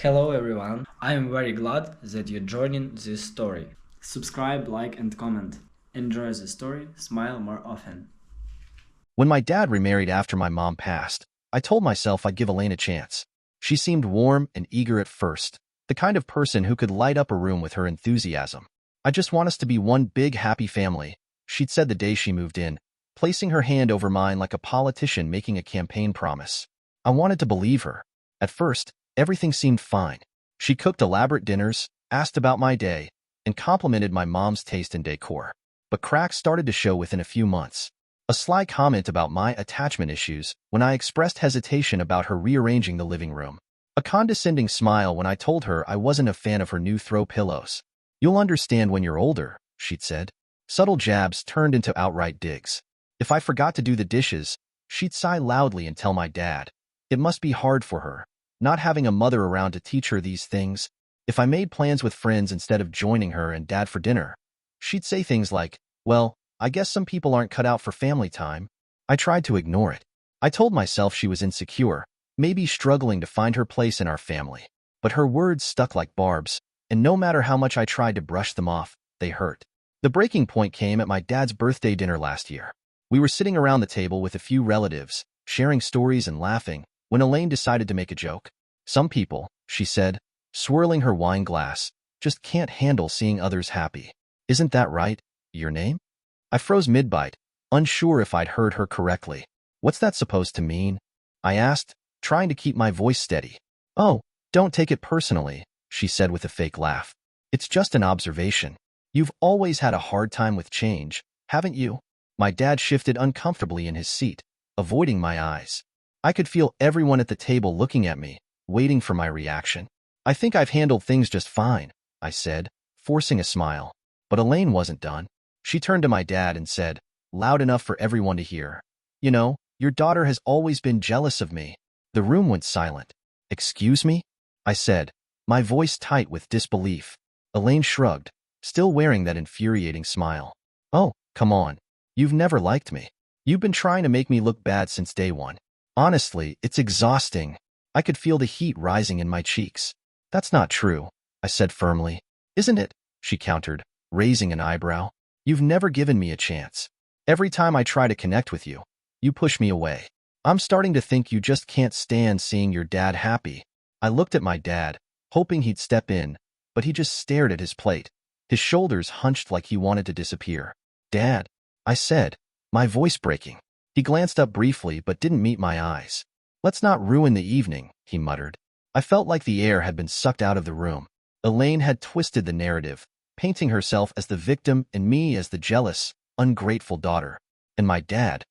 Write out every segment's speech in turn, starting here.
Hello everyone, I am very glad that you're joining this story. Subscribe, like and comment. Enjoy the story, smile more often. When my dad remarried after my mom passed, I told myself I'd give Elaine a chance. She seemed warm and eager at first, the kind of person who could light up a room with her enthusiasm. "I just want us to be one big happy family," she'd said the day she moved in, placing her hand over mine like a politician making a campaign promise. I wanted to believe her. At first, everything seemed fine. She cooked elaborate dinners, asked about my day, and complimented my mom's taste in decor. But cracks started to show within a few months. A sly comment about my attachment issues when I expressed hesitation about her rearranging the living room. A condescending smile when I told her I wasn't a fan of her new throw pillows. "You'll understand when you're older," she'd said. Subtle jabs turned into outright digs. If I forgot to do the dishes, she'd sigh loudly and tell my dad. It must be hard for her, not having a mother around to teach her these things. If I made plans with friends instead of joining her and dad for dinner, she'd say things like, "Well, I guess some people aren't cut out for family time." I tried to ignore it. I told myself she was insecure, maybe struggling to find her place in our family. But her words stuck like barbs, and no matter how much I tried to brush them off, they hurt. The breaking point came at my dad's birthday dinner last year. We were sitting around the table with a few relatives, sharing stories and laughing, when Elaine decided to make a joke. "Some people," she said, swirling her wine glass, "just can't handle seeing others happy. Isn't that right? Your name?" I froze mid-bite, unsure if I'd heard her correctly. "What's that supposed to mean?" I asked, trying to keep my voice steady. "Oh, don't take it personally," she said with a fake laugh. "It's just an observation. You've always had a hard time with change, haven't you?" My dad shifted uncomfortably in his seat, avoiding my eyes. I could feel everyone at the table looking at me, waiting for my reaction. "I think I've handled things just fine," I said, forcing a smile. But Elaine wasn't done. She turned to my dad and said, loud enough for everyone to hear, "You know, your daughter has always been jealous of me." The room went silent. "Excuse me?" I said, my voice tight with disbelief. Elaine shrugged, still wearing that infuriating smile. "Oh, come on. You've never liked me. You've been trying to make me look bad since day one. Honestly, it's exhausting." I could feel the heat rising in my cheeks. "That's not true," I said firmly. "Isn't it?" she countered, raising an eyebrow. "You've never given me a chance. Every time I try to connect with you, you push me away. I'm starting to think you just can't stand seeing your dad happy." I looked at my dad, hoping he'd step in, but he just stared at his plate, his shoulders hunched like he wanted to disappear. "Dad," I said, my voice breaking. He glanced up briefly but didn't meet my eyes. "Let's not ruin the evening," he muttered. I felt like the air had been sucked out of the room. Elaine had twisted the narrative, painting herself as the victim and me as the jealous, ungrateful daughter. And my dad,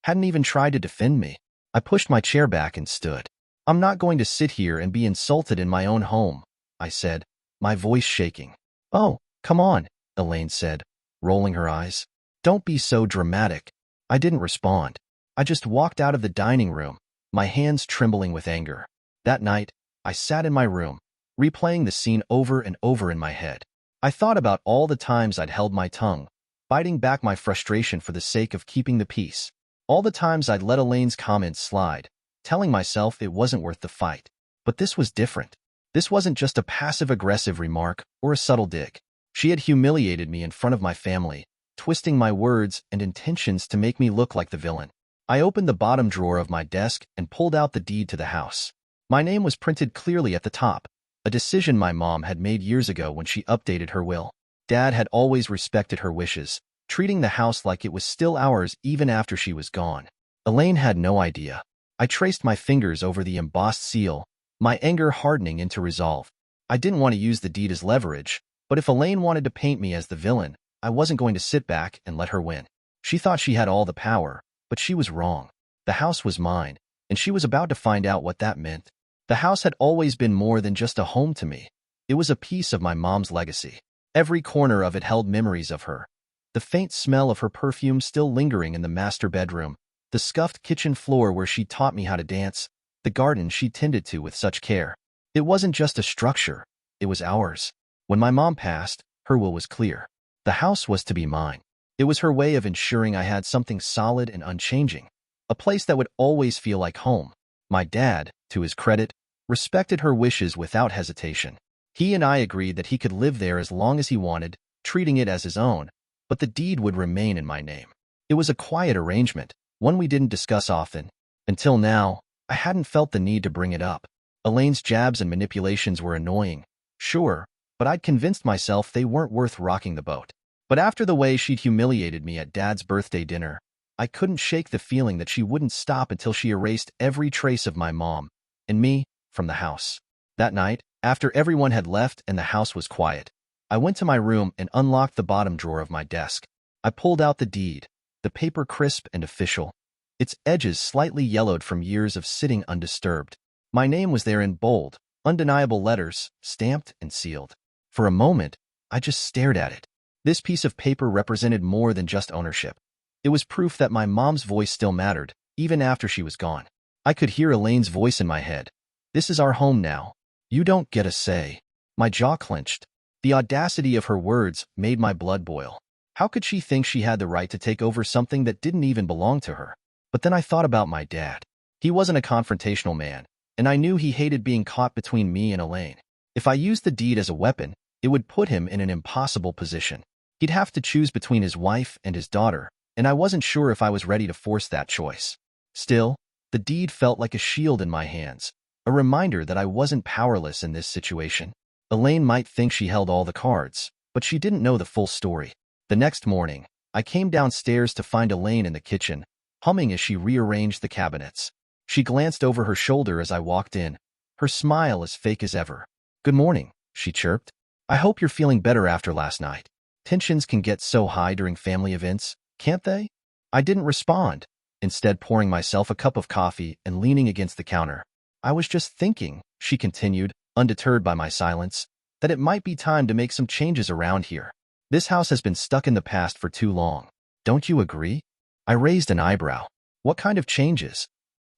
hadn't even tried to defend me. I pushed my chair back and stood. "I'm not going to sit here and be insulted in my own home," I said, my voice shaking. "Oh, come on," Elaine said, rolling her eyes. "Don't be so dramatic." I didn't respond. I just walked out of the dining room, my hands trembling with anger. That night, I sat in my room, replaying the scene over and over in my head. I thought about all the times I'd held my tongue, biting back my frustration for the sake of keeping the peace. All the times I'd let Elaine's comments slide, telling myself it wasn't worth the fight. But this was different. This wasn't just a passive-aggressive remark or a subtle dig. She had humiliated me in front of my family, twisting my words and intentions to make me look like the villain. I opened the bottom drawer of my desk and pulled out the deed to the house. My name was printed clearly at the top, a decision my mom had made years ago when she updated her will. Dad had always respected her wishes, treating the house like it was still ours even after she was gone. Elaine had no idea. I traced my fingers over the embossed seal, my anger hardening into resolve. I didn't want to use the deed as leverage, but if Elaine wanted to paint me as the villain, I wasn't going to sit back and let her win. She thought she had all the power, but she was wrong. The house was mine, and she was about to find out what that meant. The house had always been more than just a home to me. It was a piece of my mom's legacy. Every corner of it held memories of her. The faint smell of her perfume still lingering in the master bedroom, the scuffed kitchen floor where she taught me how to dance, the garden she tended to with such care. It wasn't just a structure, it was ours. When my mom passed, her will was clear. The house was to be mine. It was her way of ensuring I had something solid and unchanging, a place that would always feel like home. My dad, to his credit, respected her wishes without hesitation. He and I agreed that he could live there as long as he wanted, treating it as his own, but the deed would remain in my name. It was a quiet arrangement, one we didn't discuss often. Until now, I hadn't felt the need to bring it up. Elaine's jabs and manipulations were annoying, sure, but I'd convinced myself they weren't worth rocking the boat. But after the way she'd humiliated me at Dad's birthday dinner, I couldn't shake the feeling that she wouldn't stop until she erased every trace of my mom and me from the house. That night, after everyone had left and the house was quiet, I went to my room and unlocked the bottom drawer of my desk. I pulled out the deed, the paper crisp and official, its edges slightly yellowed from years of sitting undisturbed. My name was there in bold, undeniable letters, stamped and sealed. For a moment, I just stared at it. This piece of paper represented more than just ownership. It was proof that my mom's voice still mattered, even after she was gone. I could hear Elaine's voice in my head. "This is our home now. You don't get a say." My jaw clenched. The audacity of her words made my blood boil. How could she think she had the right to take over something that didn't even belong to her? But then I thought about my dad. He wasn't a confrontational man, and I knew he hated being caught between me and Elaine. If I used the deed as a weapon, it would put him in an impossible position. He'd have to choose between his wife and his daughter, and I wasn't sure if I was ready to force that choice. Still, the deed felt like a shield in my hands, a reminder that I wasn't powerless in this situation. Elaine might think she held all the cards, but she didn't know the full story. The next morning, I came downstairs to find Elaine in the kitchen, humming as she rearranged the cabinets. She glanced over her shoulder as I walked in, her smile as fake as ever. "Good morning," she chirped. "I hope you're feeling better after last night. Tensions can get so high during family events, can't they?" I didn't respond, instead pouring myself a cup of coffee and leaning against the counter. "I was just thinking," she continued, undeterred by my silence, "that it might be time to make some changes around here. This house has been stuck in the past for too long. Don't you agree?" I raised an eyebrow. "What kind of changes?"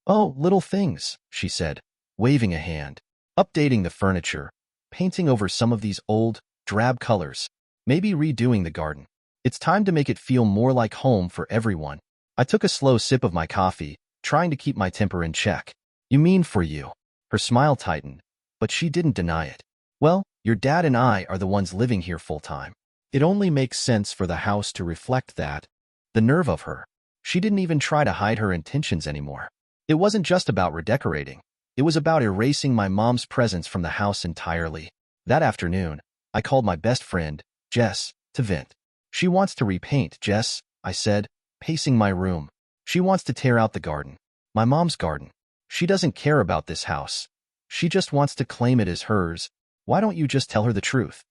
"Oh, little things," she said, waving a hand. "Updating the furniture, painting over some of these old, drab colors, maybe redoing the garden. It's time to make it feel more like home for everyone." I took a slow sip of my coffee, trying to keep my temper in check. "You mean for you?" Her smile tightened, but she didn't deny it. "Well, your dad and I are the ones living here full-time. It only makes sense for the house to reflect that." The nerve of her. She didn't even try to hide her intentions anymore. It wasn't just about redecorating. It was about erasing my mom's presence from the house entirely. That afternoon, I called my best friend, Jess, to vent. "She wants to repaint, Jess," I said, pacing my room. "She wants to tear out the garden. My mom's garden. She doesn't care about this house. She just wants to claim it as hers. Why don't you just tell her the truth?"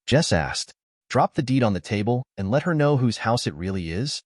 Jess asked. "Drop the deed on the table and let her know whose house it really is?"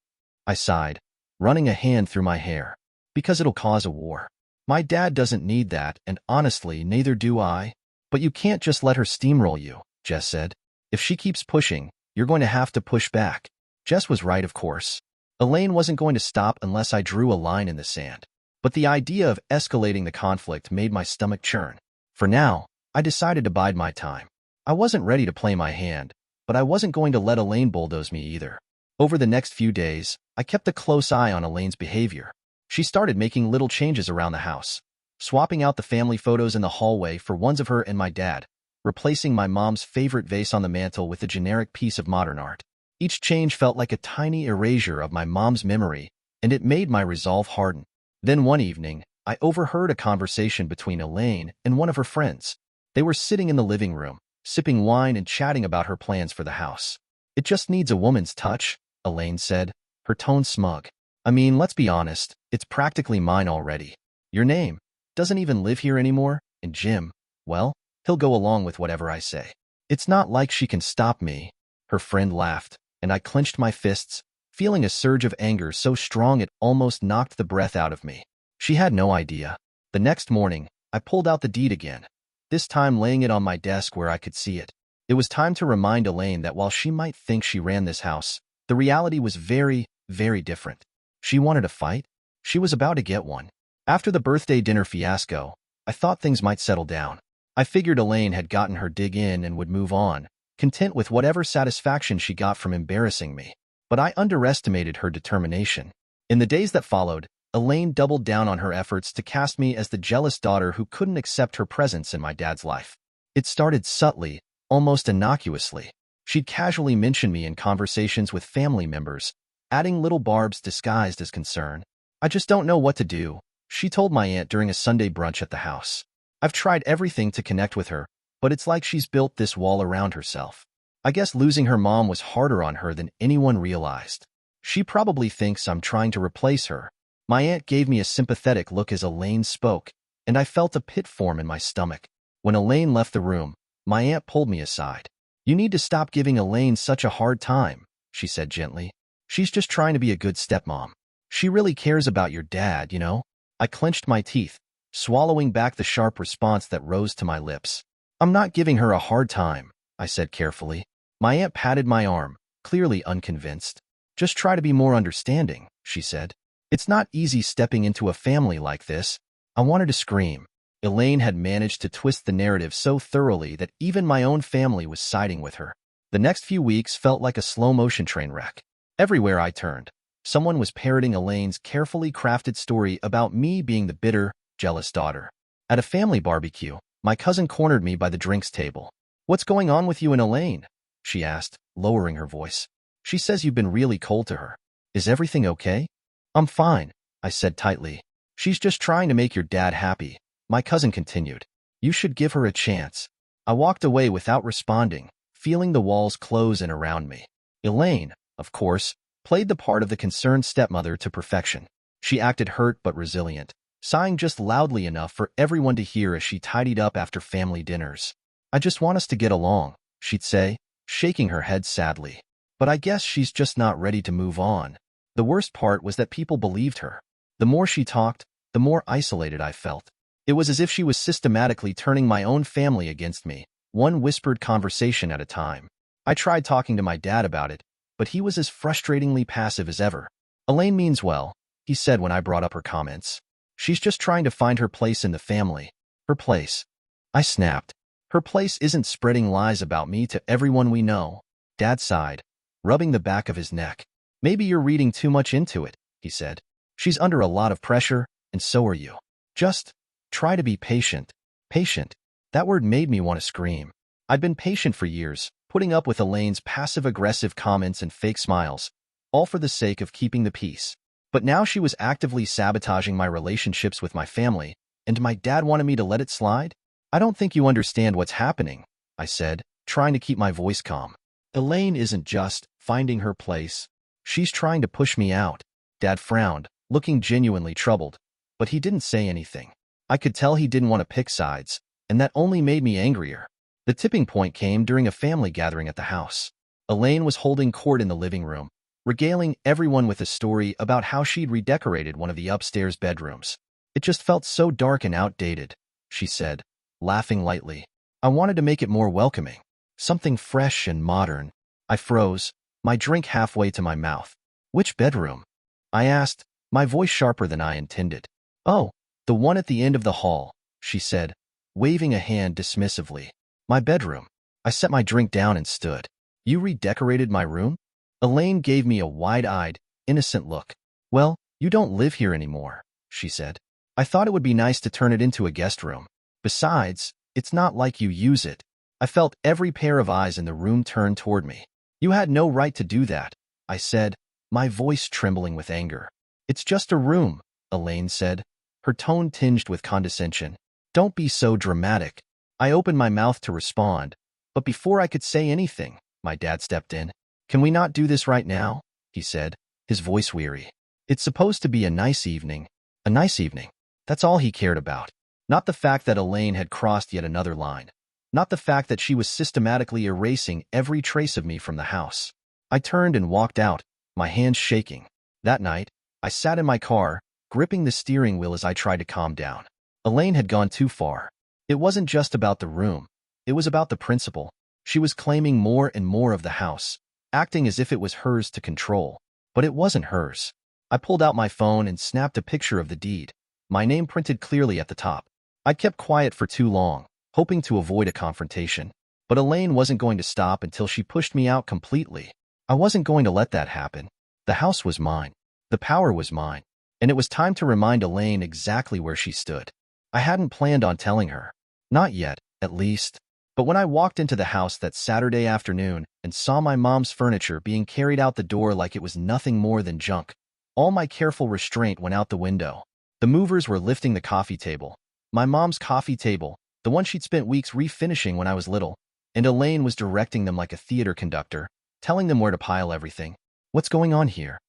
I sighed, running a hand through my hair. "Because it'll cause a war. My dad doesn't need that, and honestly, neither do I." "But you can't just let her steamroll you," Jess said. "If she keeps pushing, you're going to have to push back." Jess was right, of course. Elaine wasn't going to stop unless I drew a line in the sand. But the idea of escalating the conflict made my stomach churn. For now, I decided to bide my time. I wasn't ready to play my hand, but I wasn't going to let Elaine bulldoze me either. Over the next few days, I kept a close eye on Elaine's behavior. She started making little changes around the house, swapping out the family photos in the hallway for ones of her and my dad, replacing my mom's favorite vase on the mantel with a generic piece of modern art. Each change felt like a tiny erasure of my mom's memory, and it made my resolve harden. Then one evening, I overheard a conversation between Elaine and one of her friends. They were sitting in the living room, sipping wine and chatting about her plans for the house. "It just needs a woman's touch," Elaine said, her tone smug. "I mean, let's be honest, it's practically mine already. Your name doesn't even live here anymore, and Jim, well, he'll go along with whatever I say. It's not like she can stop me." Her friend laughed, and I clenched my fists, feeling a surge of anger so strong it almost knocked the breath out of me. She had no idea. The next morning, I pulled out the deed again, this time laying it on my desk where I could see it. It was time to remind Elaine that while she might think she ran this house, the reality was very, very different. She wanted a fight. She was about to get one. After the birthday dinner fiasco, I thought things might settle down. I figured Elaine had gotten her dig in and would move on, content with whatever satisfaction she got from embarrassing me. But I underestimated her determination. In the days that followed, Elaine doubled down on her efforts to cast me as the jealous daughter who couldn't accept her presence in my dad's life. It started subtly, almost innocuously. She'd casually mention me in conversations with family members, adding little barbs disguised as concern. "I just don't know what to do," she told my aunt during a Sunday brunch at the house. "I've tried everything to connect with her, but it's like she's built this wall around herself. I guess losing her mom was harder on her than anyone realized. She probably thinks I'm trying to replace her." My aunt gave me a sympathetic look as Elaine spoke, and I felt a pit form in my stomach. When Elaine left the room, my aunt pulled me aside. "You need to stop giving Elaine such a hard time," she said gently. "She's just trying to be a good stepmom. She really cares about your dad, you know?" I clenched my teeth, swallowing back the sharp response that rose to my lips. "I'm not giving her a hard time," I said carefully. My aunt patted my arm, clearly unconvinced. "Just try to be more understanding," she said. "It's not easy stepping into a family like this." I wanted to scream. Elaine had managed to twist the narrative so thoroughly that even my own family was siding with her. The next few weeks felt like a slow-motion train wreck. Everywhere I turned, someone was parroting Elaine's carefully crafted story about me being the bitter, jealous daughter. At a family barbecue, my cousin cornered me by the drinks table. "What's going on with you and Elaine?" she asked, lowering her voice. "She says you've been really cold to her. Is everything okay?" "I'm fine," I said tightly. "She's just trying to make your dad happy," my cousin continued. "You should give her a chance." I walked away without responding, feeling the walls close in around me. Elaine, of course, played the part of the concerned stepmother to perfection. She acted hurt but resilient, sighing just loudly enough for everyone to hear as she tidied up after family dinners. "I just want us to get along," she'd say, shaking her head sadly. "But I guess she's just not ready to move on." The worst part was that people believed her. The more she talked, the more isolated I felt. It was as if she was systematically turning my own family against me, one whispered conversation at a time. I tried talking to my dad about it, but he was as frustratingly passive as ever. "Elaine means well," he said when I brought up her comments. "She's just trying to find her place in the family." "Her place?" I snapped. "Her place isn't spreading lies about me to everyone we know." Dad sighed, rubbing the back of his neck. "Maybe you're reading too much into it," he said. "She's under a lot of pressure, and so are you. Just try to be patient." Patient. That word made me want to scream. I'd been patient for years, putting up with Elaine's passive-aggressive comments and fake smiles, all for the sake of keeping the peace. But now she was actively sabotaging my relationships with my family, and my dad wanted me to let it slide? "I don't think you understand what's happening," I said, trying to keep my voice calm. "Elaine isn't just finding her place. She's trying to push me out." Dad frowned, looking genuinely troubled, but he didn't say anything. I could tell he didn't want to pick sides, and that only made me angrier. The tipping point came during a family gathering at the house. Elaine was holding court in the living room, regaling everyone with a story about how she'd redecorated one of the upstairs bedrooms. "It just felt so dark and outdated," she said, laughing lightly. "I wanted to make it more welcoming, something fresh and modern." I froze, my drink halfway to my mouth. "Which bedroom?" I asked, my voice sharper than I intended. "Oh, the one at the end of the hall," she said, waving a hand dismissively. "My bedroom." I set my drink down and stood. "You redecorated my room?" Elaine gave me a wide-eyed, innocent look. "Well, you don't live here anymore," she said. "I thought it would be nice to turn it into a guest room. Besides, it's not like you use it." I felt every pair of eyes in the room turn toward me. "You had no right to do that," I said, my voice trembling with anger. "It's just a room," Elaine said, her tone tinged with condescension. "Don't be so dramatic." I opened my mouth to respond, but before I could say anything, my dad stepped in. "Can we not do this right now?" he said, his voice weary. "It's supposed to be a nice evening." A nice evening. That's all he cared about. Not the fact that Elaine had crossed yet another line. Not the fact that she was systematically erasing every trace of me from the house. I turned and walked out, my hands shaking. That night, I sat in my car, gripping the steering wheel as I tried to calm down. Elaine had gone too far. It wasn't just about the room. It was about the principle. She was claiming more and more of the house, acting as if it was hers to control. But it wasn't hers. I pulled out my phone and snapped a picture of the deed, my name printed clearly at the top. I kept quiet for too long, hoping to avoid a confrontation. But Elaine wasn't going to stop until she pushed me out completely. I wasn't going to let that happen. The house was mine. The power was mine. and it was time to remind Elaine exactly where she stood. I hadn't planned on telling her. Not yet, at least. But when I walked into the house that Saturday afternoon and saw my mom's furniture being carried out the door like it was nothing more than junk, all my careful restraint went out the window. The movers were lifting the coffee table. My mom's coffee table, the one she'd spent weeks refinishing when I was little, and Elaine was directing them like a theater conductor, telling them where to pile everything. What's going on here?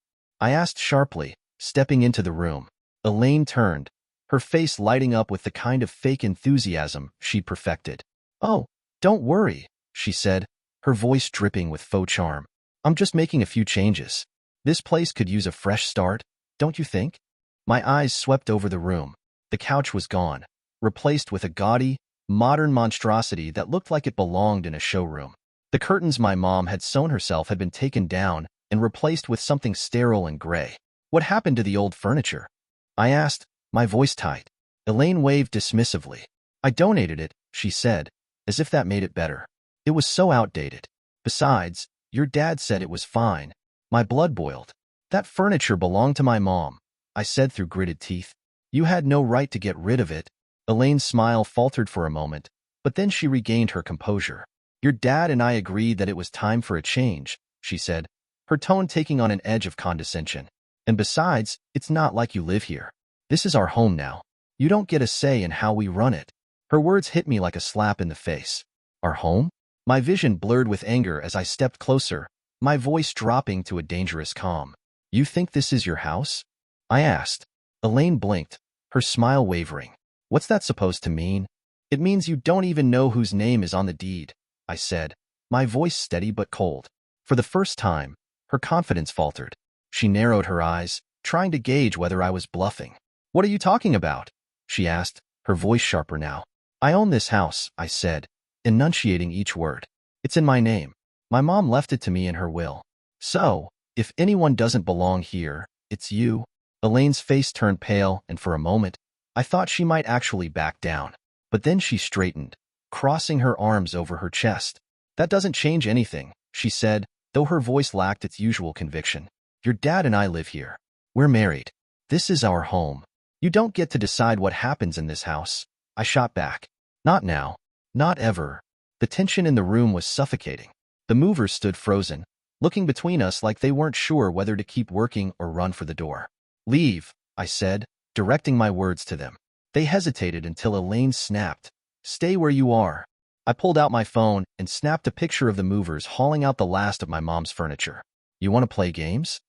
I asked sharply, stepping into the room. Elaine turned, her face lighting up with the kind of fake enthusiasm she'd perfected. Oh, don't worry, she said, her voice dripping with faux charm. I'm just making a few changes. This place could use a fresh start, don't you think? My eyes swept over the room. The couch was gone, replaced with a gaudy, modern monstrosity that looked like it belonged in a showroom. The curtains my mom had sewn herself had been taken down and replaced with something sterile and gray. What happened to the old furniture? I asked, my voice tight. Elaine waved dismissively. I donated it, she said, as if that made it better. It was so outdated. Besides, your dad said it was fine. My blood boiled. That furniture belonged to my mom, I said through gritted teeth. You had no right to get rid of it. Elaine's smile faltered for a moment, but then she regained her composure. Your dad and I agreed that it was time for a change, she said, her tone taking on an edge of condescension. And besides, it's not like you live here. This is our home now. You don't get a say in how we run it. Her words hit me like a slap in the face. Our home? My vision blurred with anger as I stepped closer, my voice dropping to a dangerous calm. You think this is your house? I asked. Elaine blinked, her smile wavering. What's that supposed to mean? It means you don't even know whose name is on the deed, I said, my voice steady but cold. For the first time, her confidence faltered. She narrowed her eyes, trying to gauge whether I was bluffing. What are you talking about? She asked, her voice sharper now. I own this house, I said, enunciating each word. It's in my name. My mom left it to me in her will. So, if anyone doesn't belong here, it's you. Elaine's face turned pale, and for a moment, I thought she might actually back down. But then she straightened, crossing her arms over her chest. That doesn't change anything, she said, though her voice lacked its usual conviction. Your dad and I live here. We're married. This is our home. You don't get to decide what happens in this house. I shot back. Not now. Not ever. The tension in the room was suffocating. The movers stood frozen, looking between us like they weren't sure whether to keep working or run for the door. Leave, I said, directing my words to them. They hesitated until Elaine snapped. Stay where you are. I pulled out my phone and snapped a picture of the movers hauling out the last of my mom's furniture. You want to play games?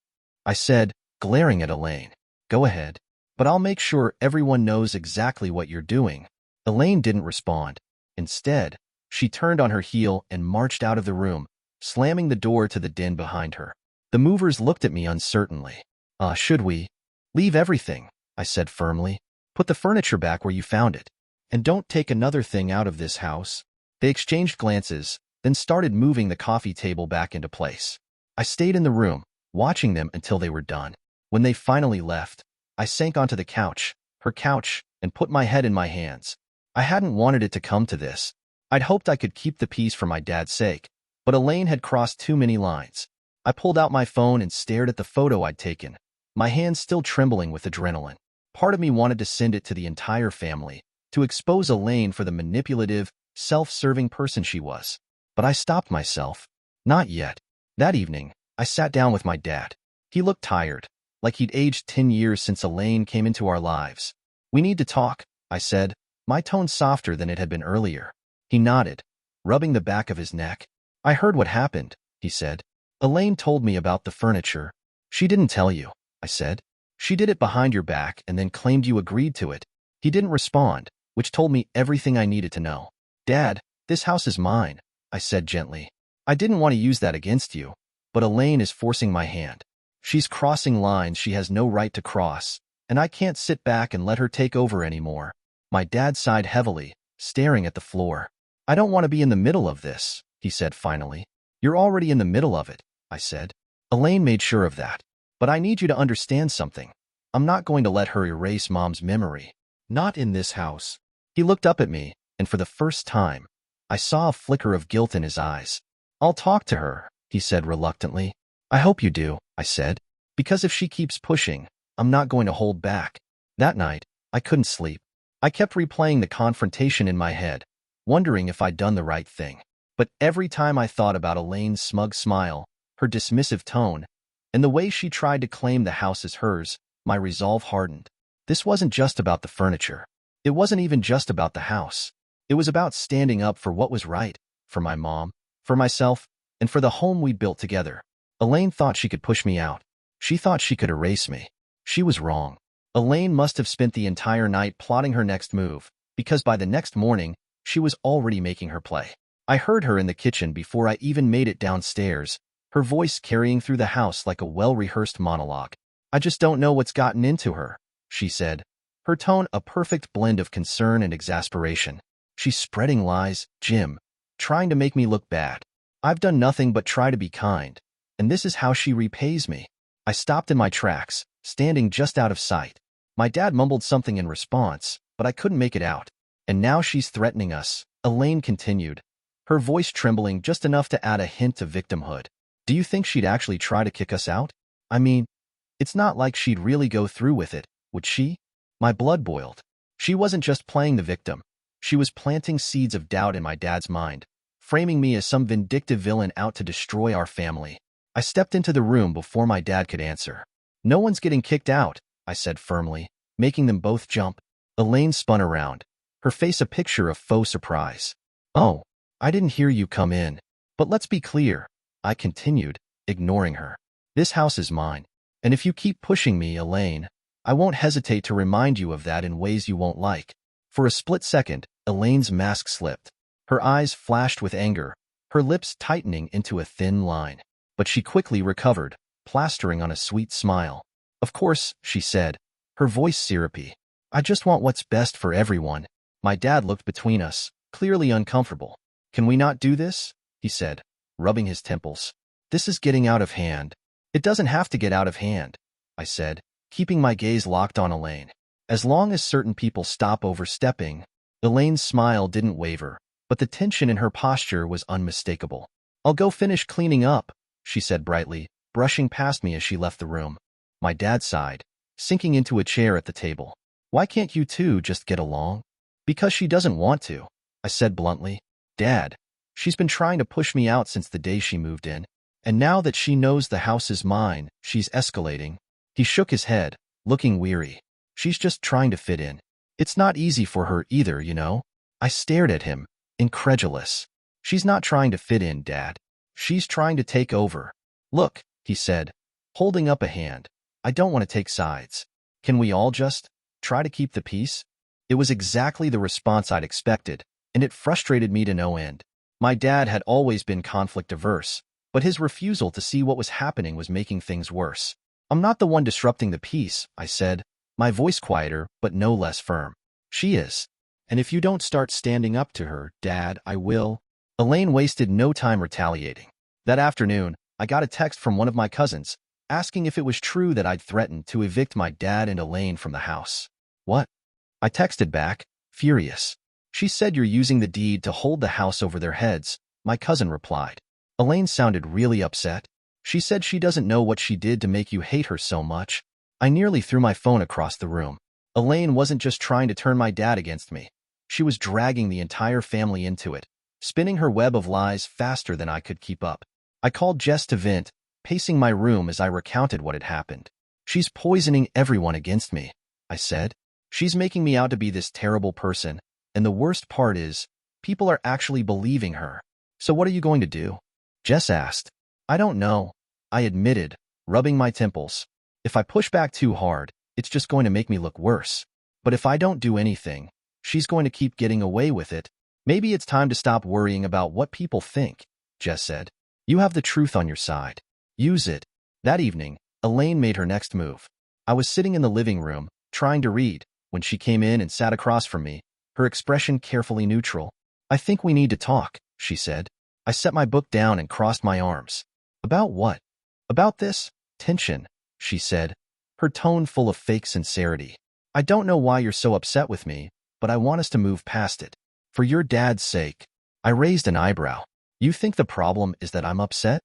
I said, glaring at Elaine. Go ahead. But I'll make sure everyone knows exactly what you're doing. Elaine didn't respond. Instead, she turned on her heel and marched out of the room, slamming the door to the den behind her. The movers looked at me uncertainly. Should we? Leave everything, I said firmly. Put the furniture back where you found it. And don't take another thing out of this house. They exchanged glances, then started moving the coffee table back into place. I stayed in the room, watching them until they were done. When they finally left, I sank onto the couch, her couch, and put my head in my hands. I hadn't wanted it to come to this. I'd hoped I could keep the peace for my dad's sake, but Elaine had crossed too many lines. I pulled out my phone and stared at the photo I'd taken, my hands still trembling with adrenaline. Part of me wanted to send it to the entire family, to expose Elaine for the manipulative, self-serving person she was. But I stopped myself. Not yet. That evening, I sat down with my dad. He looked tired, like he'd aged 10 years since Elaine came into our lives. We need to talk, I said, my tone softer than it had been earlier. He nodded, rubbing the back of his neck. I heard what happened, he said. Elaine told me about the furniture. She didn't tell you, I said. She did it behind your back and then claimed you agreed to it. He didn't respond, which told me everything I needed to know. Dad, this house is mine, I said gently. I didn't want to use that against you, but Elaine is forcing my hand. She's crossing lines she has no right to cross, and I can't sit back and let her take over anymore. My dad sighed heavily, staring at the floor. I don't want to be in the middle of this, he said finally. You're already in the middle of it, I said. Elaine made sure of that. But I need you to understand something. I'm not going to let her erase Mom's memory. Not in this house. He looked up at me, and for the first time, I saw a flicker of guilt in his eyes. I'll talk to her, he said reluctantly. I hope you do, I said, because if she keeps pushing, I'm not going to hold back. That night, I couldn't sleep. I kept replaying the confrontation in my head, wondering if I'd done the right thing. But every time I thought about Elaine's smug smile, her dismissive tone, and the way she tried to claim the house as hers, my resolve hardened. This wasn't just about the furniture. It wasn't even just about the house. It was about standing up for what was right, for my mom, for myself, and for the home we'd built together. Elaine thought she could push me out. She thought she could erase me. She was wrong. Elaine must have spent the entire night plotting her next move, because by the next morning, she was already making her play. I heard her in the kitchen before I even made it downstairs, her voice carrying through the house like a well-rehearsed monologue. "I just don't know what's gotten into her," she said, her tone a perfect blend of concern and exasperation. "She's spreading lies, Jim, trying to make me look bad. I've done nothing but try to be kind, and this is how she repays me." I stopped in my tracks, standing just out of sight. My dad mumbled something in response, but I couldn't make it out. "And now she's threatening us," Elaine continued, her voice trembling just enough to add a hint of victimhood. "Do you think she'd actually try to kick us out? I mean, it's not like she'd really go through with it, would she?" My blood boiled. She wasn't just playing the victim. She was planting seeds of doubt in my dad's mind, framing me as some vindictive villain out to destroy our family. I stepped into the room before my dad could answer. "No one's getting kicked out," I said firmly, making them both jump. Elaine spun around, her face a picture of faux surprise. "Oh, I didn't hear you come in. But let's be clear," I continued, ignoring her. "This house is mine. And if you keep pushing me, Elaine, I won't hesitate to remind you of that in ways you won't like." For a split second, Elaine's mask slipped. Her eyes flashed with anger, her lips tightening into a thin line. But she quickly recovered, plastering on a sweet smile. "Of course," she said, her voice syrupy. "I just want what's best for everyone." My dad looked between us, clearly uncomfortable. "Can we not do this?" he said, rubbing his temples. "This is getting out of hand." "It doesn't have to get out of hand," I said, keeping my gaze locked on Elaine. "As long as certain people stop overstepping." Elaine's smile didn't waver, but the tension in her posture was unmistakable. "I'll go finish cleaning up," she said brightly, brushing past me as she left the room. My dad sighed, sinking into a chair at the table. "Why can't you two just get along?" "Because she doesn't want to," I said bluntly. "Dad, she's been trying to push me out since the day she moved in. And now that she knows the house is mine, she's escalating." He shook his head, looking weary. "She's just trying to fit in. It's not easy for her either, you know." I stared at him, incredulous. "She's not trying to fit in, Dad. She's trying to take over." "Look," he said, holding up a hand. "I don't want to take sides. Can we all just try to keep the peace?" It was exactly the response I'd expected, and it frustrated me to no end. My dad had always been conflict-averse, but his refusal to see what was happening was making things worse. "I'm not the one disrupting the peace," I said, my voice quieter but no less firm. "She is. And if you don't start standing up to her, Dad, I will." Elaine wasted no time retaliating. That afternoon, I got a text from one of my cousins, asking if it was true that I'd threatened to evict my dad and Elaine from the house. "What?" I texted back, furious. "She said you're using the deed to hold the house over their heads," my cousin replied. Elaine sounded really upset. "She said she doesn't know what she did to make you hate her so much." I nearly threw my phone across the room. Elaine wasn't just trying to turn my dad against me. She was dragging the entire family into it, spinning her web of lies faster than I could keep up. I called Jess to vent, pacing my room as I recounted what had happened. "She's poisoning everyone against me," I said. "She's making me out to be this terrible person, and the worst part is, people are actually believing her." "So what are you going to do?" Jess asked. "I don't know," I admitted, rubbing my temples. "If I push back too hard, it's just going to make me look worse. But if I don't do anything, she's going to keep getting away with it." "Maybe it's time to stop worrying about what people think," Jess said. "You have the truth on your side. Use it." That evening, Elaine made her next move. I was sitting in the living room, trying to read, when she came in and sat across from me, her expression carefully neutral. "I think we need to talk," she said. I set my book down and crossed my arms. "About what?" "About this tension," she said, her tone full of fake sincerity. "I don't know why you're so upset with me, but I want us to move past it. For your dad's sake." I raised an eyebrow. "You think the problem is that I'm upset?"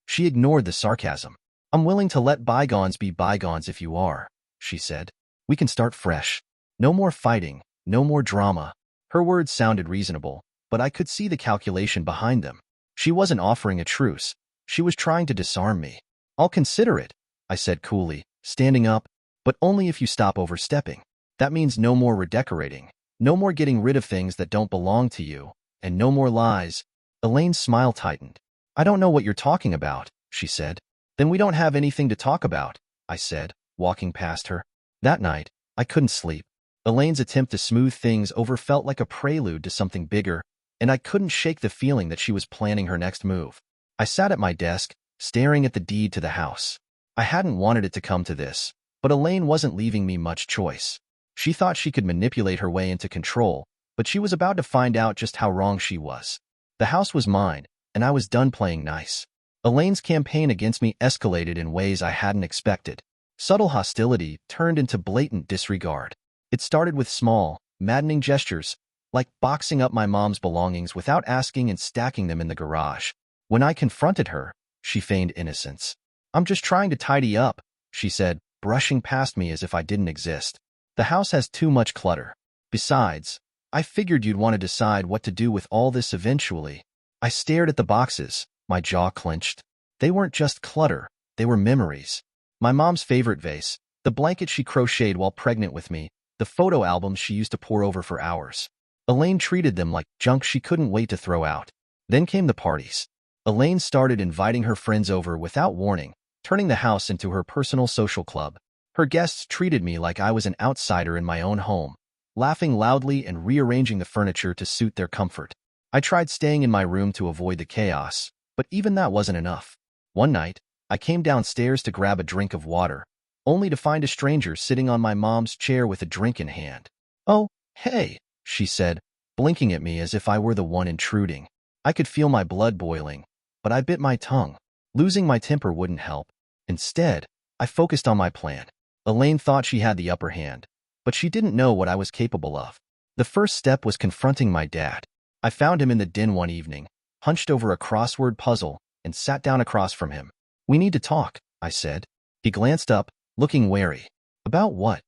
She ignored the sarcasm. "I'm willing to let bygones be bygones if you are," she said. We can start fresh. No more fighting, no more drama. Her words sounded reasonable, but I could see the calculation behind them. She wasn't offering a truce. She was trying to disarm me. I'll consider it, I said coolly, standing up, but only if you stop overstepping. That means no more redecorating, no more getting rid of things that don't belong to you, and no more lies. Elaine's smile tightened. I don't know what you're talking about, she said. Then we don't have anything to talk about, I said, walking past her. That night, I couldn't sleep. Elaine's attempt to smooth things over felt like a prelude to something bigger, and I couldn't shake the feeling that she was planning her next move. I sat at my desk, staring at the deed to the house. I hadn't wanted it to come to this, but Elaine wasn't leaving me much choice. She thought she could manipulate her way into control, but she was about to find out just how wrong she was. The house was mine, and I was done playing nice. Elaine's campaign against me escalated in ways I hadn't expected. Subtle hostility turned into blatant disregard. It started with small, maddening gestures, like boxing up my mom's belongings without asking and stacking them in the garage. When I confronted her, she feigned innocence. I'm just trying to tidy up, she said, brushing past me as if I didn't exist. The house has too much clutter. Besides, I figured you'd want to decide what to do with all this eventually. I stared at the boxes, my jaw clenched. They weren't just clutter, they were memories. My mom's favorite vase, the blanket she crocheted while pregnant with me, the photo albums she used to pore over for hours. Elaine treated them like junk she couldn't wait to throw out. Then came the parties. Elaine started inviting her friends over without warning, turning the house into her personal social club. Her guests treated me like I was an outsider in my own home, laughing loudly and rearranging the furniture to suit their comfort. I tried staying in my room to avoid the chaos, but even that wasn't enough. One night, I came downstairs to grab a drink of water, only to find a stranger sitting on my mom's chair with a drink in hand. Oh, hey, she said, blinking at me as if I were the one intruding. I could feel my blood boiling, but I bit my tongue. Losing my temper wouldn't help. Instead, I focused on my plan. Elaine thought she had the upper hand, but she didn't know what I was capable of. The first step was confronting my dad. I found him in the den one evening, hunched over a crossword puzzle, and sat down across from him. We need to talk, I said. He glanced up, looking wary. About what?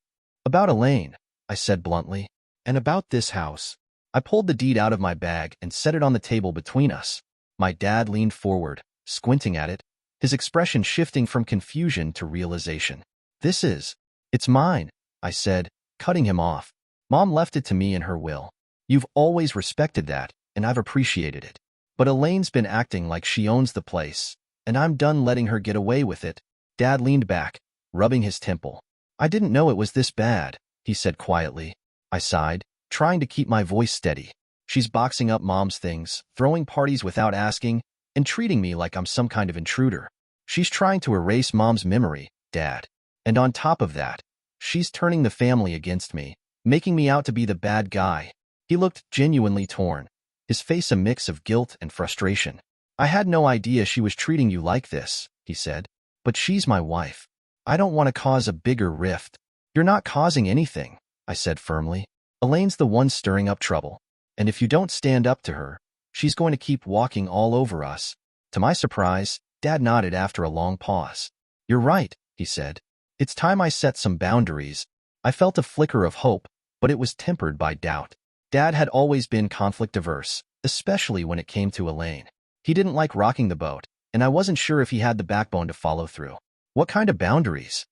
About Elaine, I said bluntly. And about this house. I pulled the deed out of my bag and set it on the table between us. My dad leaned forward, squinting at it, his expression shifting from confusion to realization. It's mine, I said, cutting him off. Mom left it to me in her will. You've always respected that, and I've appreciated it. But Elaine's been acting like she owns the place, and I'm done letting her get away with it. Dad leaned back, rubbing his temple. I didn't know it was this bad, he said quietly. I sighed, trying to keep my voice steady. She's boxing up Mom's things, throwing parties without asking, and treating me like I'm some kind of intruder. She's trying to erase Mom's memory, Dad. And on top of that, she's turning the family against me, making me out to be the bad guy. He looked genuinely torn, his face a mix of guilt and frustration. I had no idea she was treating you like this, he said. But she's my wife. I don't want to cause a bigger rift. You're not causing anything, I said firmly. Elaine's the one stirring up trouble. And if you don't stand up to her, she's going to keep walking all over us. To my surprise, Dad nodded after a long pause. You're right, he said. It's time I set some boundaries. I felt a flicker of hope, but it was tempered by doubt. Dad had always been conflict-averse, especially when it came to Elaine. He didn't like rocking the boat, and I wasn't sure if he had the backbone to follow through. What kind of boundaries?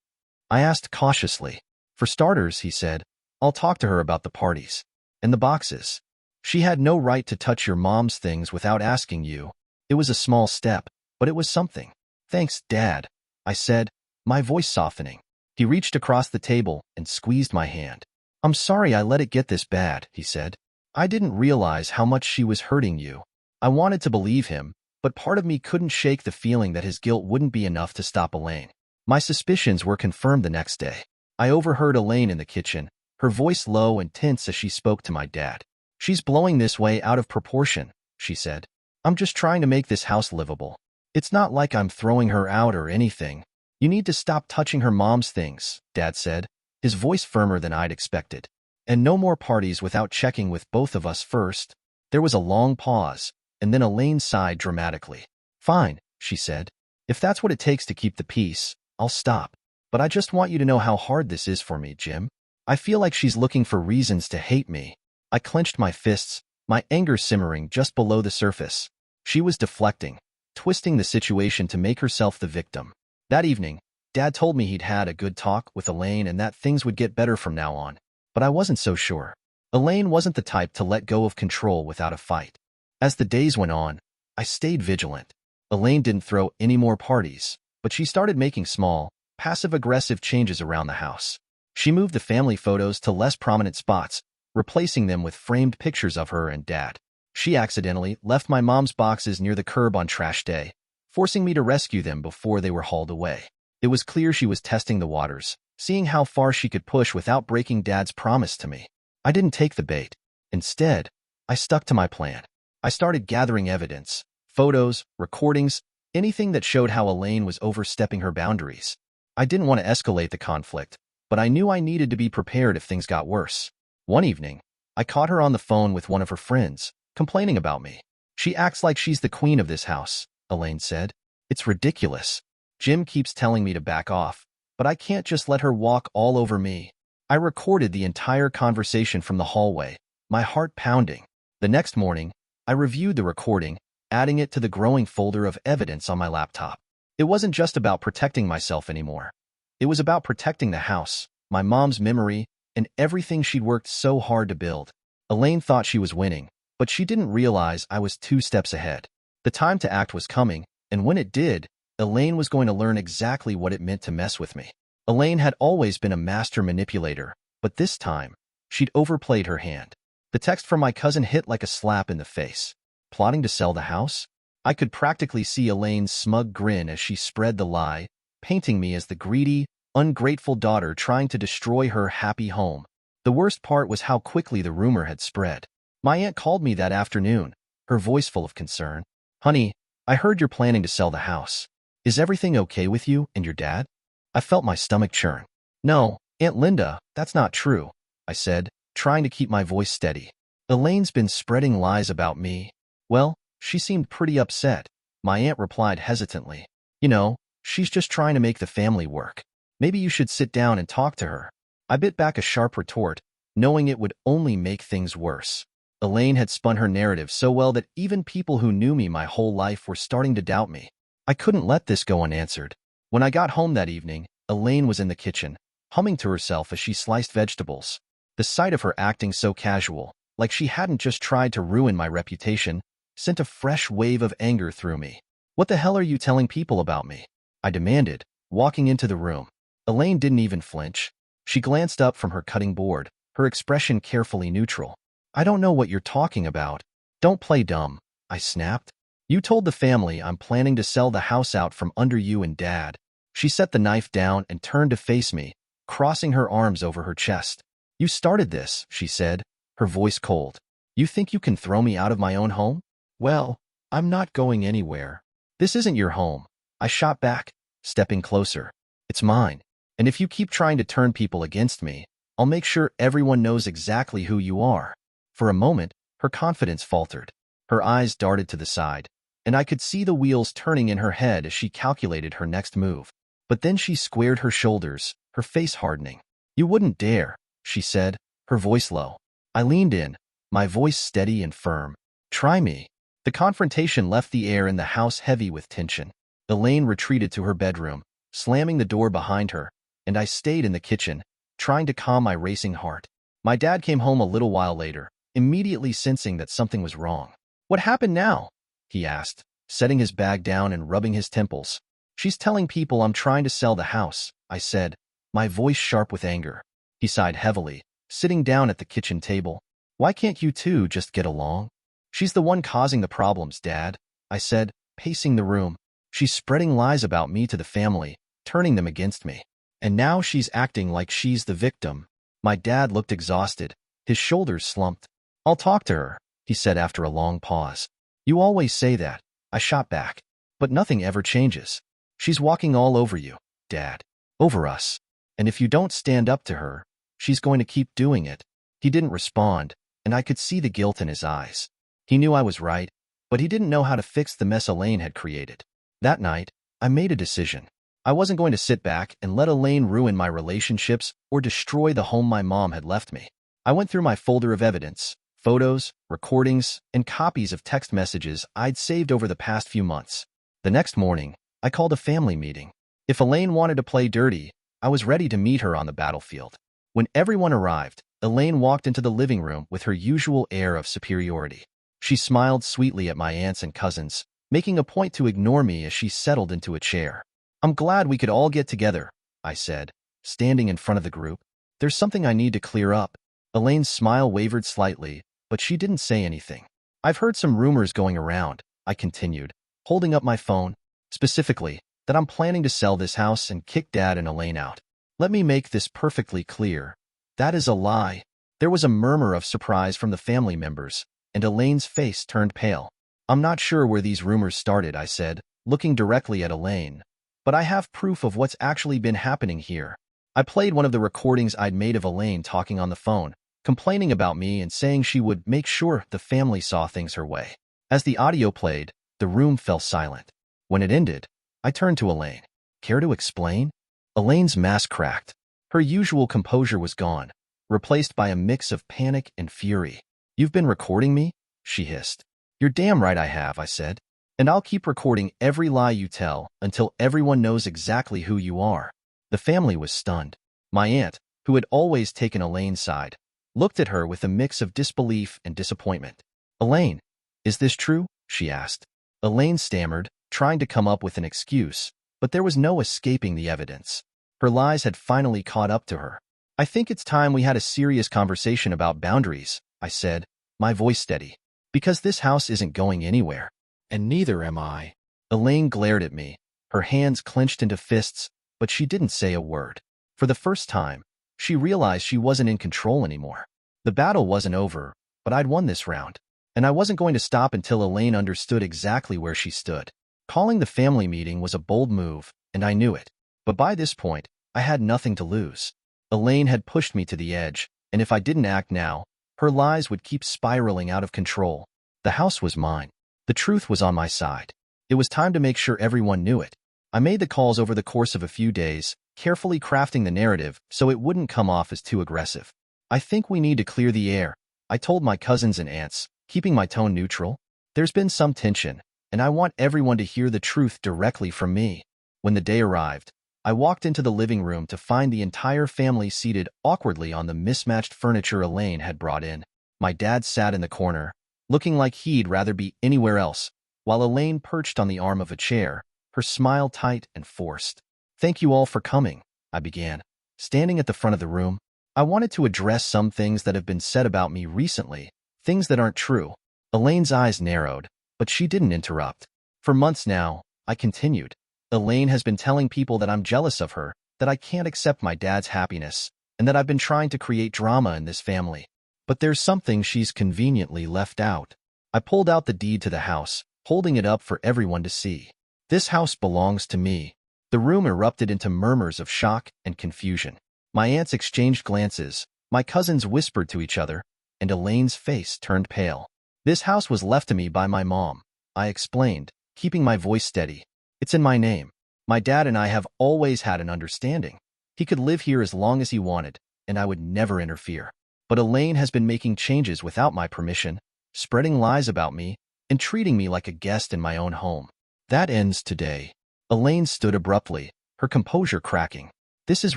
I asked cautiously. For starters, he said, I'll talk to her about the parties. And the boxes. She had no right to touch your mom's things without asking you. It was a small step, but it was something. Thanks, Dad, I said, my voice softening. He reached across the table and squeezed my hand. I'm sorry I let it get this bad, he said. I didn't realize how much she was hurting you. I wanted to believe him, but part of me couldn't shake the feeling that his guilt wouldn't be enough to stop Elaine. My suspicions were confirmed the next day. I overheard Elaine in the kitchen, her voice low and tense as she spoke to my dad. She's blowing this way out of proportion, she said. I'm just trying to make this house livable. It's not like I'm throwing her out or anything. You need to stop touching her mom's things, Dad said, his voice firmer than I'd expected. And no more parties without checking with both of us first. There was a long pause, and then Elaine sighed dramatically. Fine, she said. If that's what it takes to keep the peace, I'll stop. But I just want you to know how hard this is for me, Jim. I feel like she's looking for reasons to hate me. I clenched my fists, my anger simmering just below the surface. She was deflecting, twisting the situation to make herself the victim. That evening, Dad told me he'd had a good talk with Elaine and that things would get better from now on. But I wasn't so sure. Elaine wasn't the type to let go of control without a fight. As the days went on, I stayed vigilant. Elaine didn't throw any more parties, but she started making small, passive-aggressive changes around the house. She moved the family photos to less prominent spots, replacing them with framed pictures of her and Dad. She accidentally left my mom's boxes near the curb on trash day, forcing me to rescue them before they were hauled away. It was clear she was testing the waters, seeing how far she could push without breaking Dad's promise to me. I didn't take the bait. Instead, I stuck to my plan. I started gathering evidence, photos, recordings, anything that showed how Elaine was overstepping her boundaries. I didn't want to escalate the conflict, but I knew I needed to be prepared if things got worse. One evening, I caught her on the phone with one of her friends, complaining about me. "She acts like she's the queen of this house," Elaine said. "It's ridiculous. Jim keeps telling me to back off, but I can't just let her walk all over me." I recorded the entire conversation from the hallway, my heart pounding. The next morning, I reviewed the recording, adding it to the growing folder of evidence on my laptop. It wasn't just about protecting myself anymore. It was about protecting the house, my mom's memory, and everything she'd worked so hard to build. Elaine thought she was winning, but she didn't realize I was 2 steps ahead. The time to act was coming, and when it did, Elaine was going to learn exactly what it meant to mess with me. Elaine had always been a master manipulator, but this time, she'd overplayed her hand. The text from my cousin hit like a slap in the face. Plotting to sell the house? I could practically see Elaine's smug grin as she spread the lie, painting me as the greedy, ungrateful daughter trying to destroy her happy home. The worst part was how quickly the rumor had spread. My aunt called me that afternoon, her voice full of concern. "Honey, I heard you're planning to sell the house. Is everything okay with you and your dad?" I felt my stomach churn. "No, Aunt Linda, that's not true," I said, trying to keep my voice steady. "Elaine's been spreading lies about me." "Well, she seemed pretty upset," my aunt replied hesitantly. "You know, she's just trying to make the family work. Maybe you should sit down and talk to her." I bit back a sharp retort, knowing it would only make things worse. Elaine had spun her narrative so well that even people who knew me my whole life were starting to doubt me. I couldn't let this go unanswered. When I got home that evening, Elaine was in the kitchen, humming to herself as she sliced vegetables. The sight of her acting so casual, like she hadn't just tried to ruin my reputation, sent a fresh wave of anger through me. "What the hell are you telling people about me?" I demanded, walking into the room. Elaine didn't even flinch. She glanced up from her cutting board, her expression carefully neutral. "I don't know what you're talking about." "Don't play dumb," I snapped. "You told the family I'm planning to sell the house out from under you and Dad." She set the knife down and turned to face me, crossing her arms over her chest. "You started this," she said, her voice cold. "You think you can throw me out of my own home? Well, I'm not going anywhere." "This isn't your home," I shot back, stepping closer. "It's mine. And if you keep trying to turn people against me, I'll make sure everyone knows exactly who you are." For a moment, her confidence faltered. Her eyes darted to the side, and I could see the wheels turning in her head as she calculated her next move. But then she squared her shoulders, her face hardening. "You wouldn't dare," she said, her voice low. I leaned in, my voice steady and firm. "Try me." The confrontation left the air in the house heavy with tension. Elaine retreated to her bedroom, slamming the door behind her, and I stayed in the kitchen, trying to calm my racing heart. My dad came home a little while later, immediately sensing that something was wrong. "What happened now?" he asked, setting his bag down and rubbing his temples. "She's telling people I'm trying to sell the house," I said, my voice sharp with anger. He sighed heavily, sitting down at the kitchen table. "Why can't you two just get along?" "She's the one causing the problems, Dad," I said, pacing the room. "She's spreading lies about me to the family, turning them against me. And now she's acting like she's the victim." My dad looked exhausted, his shoulders slumped. "I'll talk to her," he said after a long pause. "You always say that," I shot back. "But nothing ever changes. She's walking all over you, Dad. Over us. And if you don't stand up to her, she's going to keep doing it." He didn't respond, and I could see the guilt in his eyes. He knew I was right, but he didn't know how to fix the mess Elaine had created. That night, I made a decision. I wasn't going to sit back and let Elaine ruin my relationships or destroy the home my mom had left me. I went through my folder of evidence, photos, recordings, and copies of text messages I'd saved over the past few months. The next morning, I called a family meeting. If Elaine wanted to play dirty, I was ready to meet her on the battlefield. When everyone arrived, Elaine walked into the living room with her usual air of superiority. She smiled sweetly at my aunts and cousins, making a point to ignore me as she settled into a chair. "I'm glad we could all get together," I said, standing in front of the group. "There's something I need to clear up." Elaine's smile wavered slightly, but she didn't say anything. "I've heard some rumors going around," I continued, holding up my phone, "specifically, that I'm planning to sell this house and kick Dad and Elaine out. Let me make this perfectly clear. That is a lie." There was a murmur of surprise from the family members, and Elaine's face turned pale. "I'm not sure where these rumors started," I said, looking directly at Elaine, "but I have proof of what's actually been happening here." I played one of the recordings I'd made of Elaine talking on the phone, complaining about me and saying she would make sure the family saw things her way. As the audio played, the room fell silent. When it ended, I turned to Elaine. "Care to explain?" Elaine's mask cracked. Her usual composure was gone, replaced by a mix of panic and fury. "You've been recording me?" she hissed. "You're damn right I have," I said. "And I'll keep recording every lie you tell until everyone knows exactly who you are." The family was stunned. My aunt, who had always taken Elaine's side, looked at her with a mix of disbelief and disappointment. "Elaine, is this true?" she asked. Elaine stammered, trying to come up with an excuse, but there was no escaping the evidence. Her lies had finally caught up to her. "I think it's time we had a serious conversation about boundaries," I said, my voice steady. "Because this house isn't going anywhere. And neither am I." Elaine glared at me, her hands clenched into fists, but she didn't say a word. For the first time, she realized she wasn't in control anymore. The battle wasn't over, but I'd won this round, and I wasn't going to stop until Elaine understood exactly where she stood. Calling the family meeting was a bold move, and I knew it. But by this point, I had nothing to lose. Elaine had pushed me to the edge, and if I didn't act now, her lies would keep spiraling out of control. The house was mine. The truth was on my side. It was time to make sure everyone knew it. I made the calls over the course of a few days, carefully crafting the narrative so it wouldn't come off as too aggressive. "I think we need to clear the air," I told my cousins and aunts, keeping my tone neutral. "There's been some tension, and I want everyone to hear the truth directly from me." When the day arrived, I walked into the living room to find the entire family seated awkwardly on the mismatched furniture Elaine had brought in. My dad sat in the corner, looking like he'd rather be anywhere else, while Elaine perched on the arm of a chair, her smile tight and forced. "Thank you all for coming," I began, standing at the front of the room. "I wanted to address some things that have been said about me recently, things that aren't true." Elaine's eyes narrowed, but she didn't interrupt. "For months now," I continued, "Elaine has been telling people that I'm jealous of her, that I can't accept my dad's happiness, and that I've been trying to create drama in this family. But there's something she's conveniently left out." I pulled out the deed to the house, holding it up for everyone to see. "This house belongs to me." The room erupted into murmurs of shock and confusion. My aunts exchanged glances, my cousins whispered to each other, and Elaine's face turned pale. "This house was left to me by my mom," I explained, keeping my voice steady. "It's in my name. My dad and I have always had an understanding. He could live here as long as he wanted, and I would never interfere. But Elaine has been making changes without my permission, spreading lies about me, and treating me like a guest in my own home. That ends today." Elaine stood abruptly, her composure cracking. "This is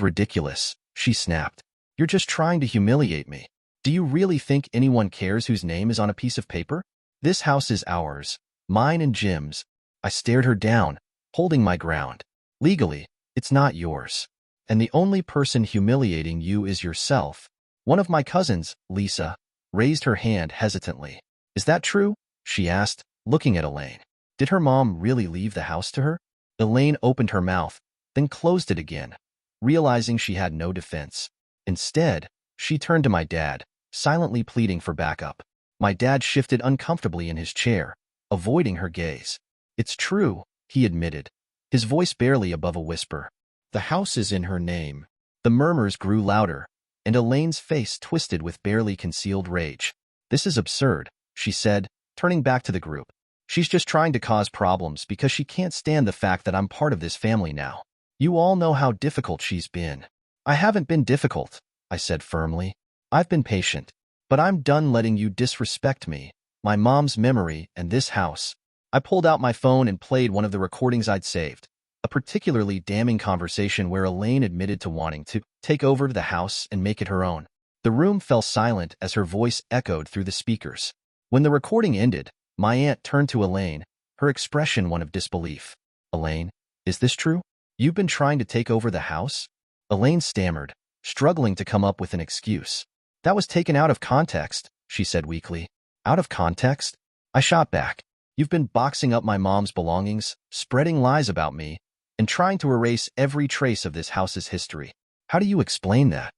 ridiculous," she snapped. "You're just trying to humiliate me. Do you really think anyone cares whose name is on a piece of paper? This house is ours, mine and Jim's." I stared her down, holding my ground. "Legally, it's not yours. And the only person humiliating you is yourself." One of my cousins, Lisa, raised her hand hesitantly. "Is that true?" she asked, looking at Elaine. "Did her mom really leave the house to her?" Elaine opened her mouth, then closed it again, realizing she had no defense. Instead, she turned to my dad, silently pleading for backup. My dad shifted uncomfortably in his chair, avoiding her gaze. "It's true," he admitted, his voice barely above a whisper. "The house is in her name." The murmurs grew louder, and Elaine's face twisted with barely concealed rage. "This is absurd," she said, turning back to the group. "She's just trying to cause problems because she can't stand the fact that I'm part of this family now." You all know how difficult she's been. I haven't been difficult, I said firmly. I've been patient. But I'm done letting you disrespect me, my mom's memory, and this house. I pulled out my phone and played one of the recordings I'd saved, a particularly damning conversation where Elaine admitted to wanting to take over the house and make it her own. The room fell silent as her voice echoed through the speakers. When the recording ended, my aunt turned to Elaine, her expression one of disbelief. Elaine, is this true? You've been trying to take over the house? Elaine stammered, struggling to come up with an excuse. That was taken out of context, she said weakly. Out of context? I shot back. You've been boxing up my mom's belongings, spreading lies about me, and trying to erase every trace of this house's history. How do you explain that?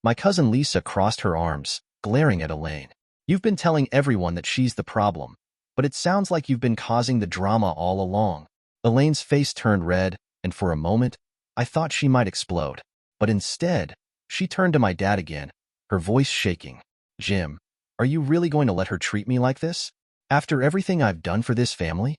My cousin Lisa crossed her arms, glaring at Elaine. You've been telling everyone that she's the problem, but it sounds like you've been causing the drama all along. Elaine's face turned red, and for a moment, I thought she might explode. But instead, she turned to my dad again, her voice shaking. Jim, are you really going to let her treat me like this? After everything I've done for this family?